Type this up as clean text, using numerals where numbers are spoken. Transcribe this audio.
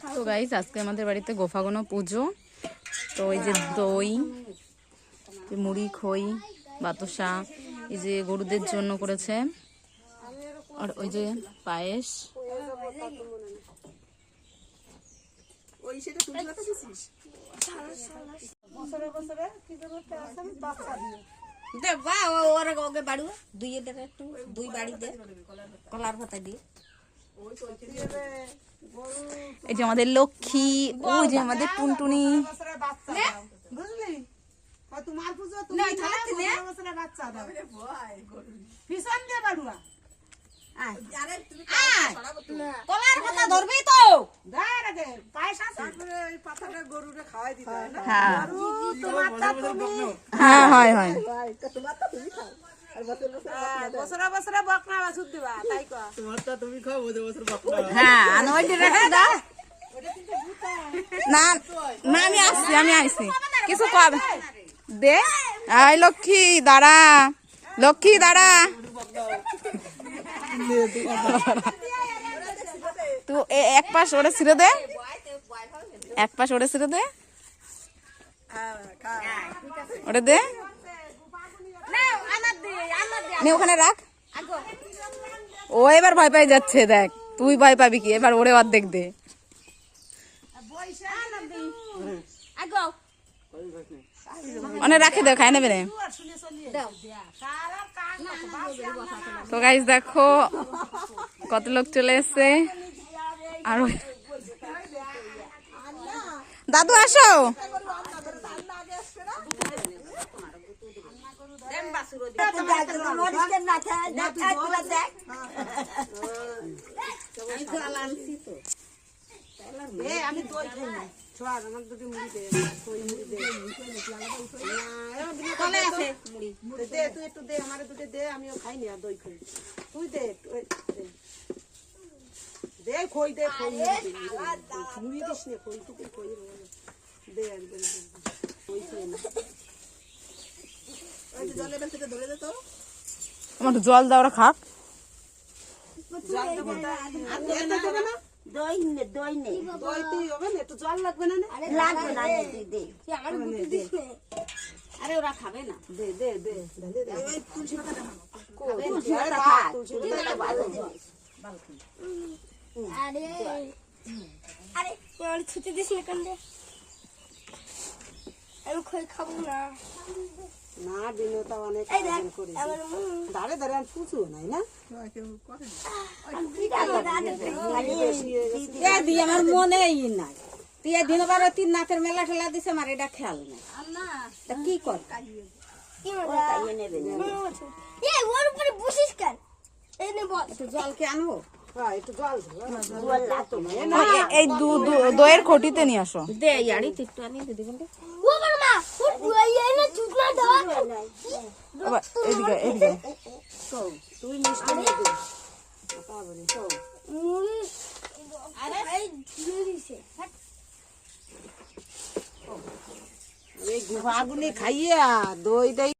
তো গাইস আজকে আমাদের বাড়িতে গোফাগোনা পুজো। তো এই যে দই, মুড়ি, খই, বাতাসা এই যে গরুদের জন্য করেছে, আর ওই যে পায়েস। এই যে আমাদের লক্ষ্মী, ওই যে আমাদের টুনটুনি। হ্যাঁ হয় হয়। না না আমি আসছি কিছু কবে দে। আই লক্ষ্মী দাঁড়া, লক্ষ্মী দাঁড়া। তো এক পাশ ওরে ছিঁড়ে দে, এক পাশ ওরে ছিঁড়ে দে, ওরে দে, ওখানে রাখ। ও এবার ভয় পাই যাচ্ছে, দেখ তুই ভয় পাবি কি, এবার ওরে অর্ধেক দে। অনেক রাখে দেও, খাই নেবে না। তো গাইস দেখো কত লোক চলে এসছে। আর দাদু আসো, আমি দই খাই না, আমার দুটো মুড়ি দে, দে তুই একটু দে, আমার দুটো দে, আমিও খাই না দই খাই। তুই দে দে, খই দে, খই মুড়ি দিস না, খই টুকু খই দে, একদম খই খাই না। আমার জল দাও, ওরা খাক। দই নেই, দই তুই হবে না, একটু জল লাগবে না? লাগবে না, দে। আরে ওরা খাবে না, দে দে দে দে। তুলসী পাতা দাও, তুলসী পাতা খা, তুলসী পাতা ভালো জিনিস। আরে আরে ওর ছুটি দিস না কেন রে? আমি খই খাবো না। না বিনোতা অনেক আয়োজন করেছে, দাঁড়ে দাঁড়ে আর পুছু নাই না। আমার মনেই নাই, তুই দিন বার তিন নাচের মেলা ঠেলা দিছে, আমার এটা খেয়াল নাই। কি কর জলকে আনবো, এই দইয়ের খটিতে নিয়ে আসো। দে একটু আনি দিদি, এদিকে এদিকে তুই এই গুহাগুলি খাইয়া দই দই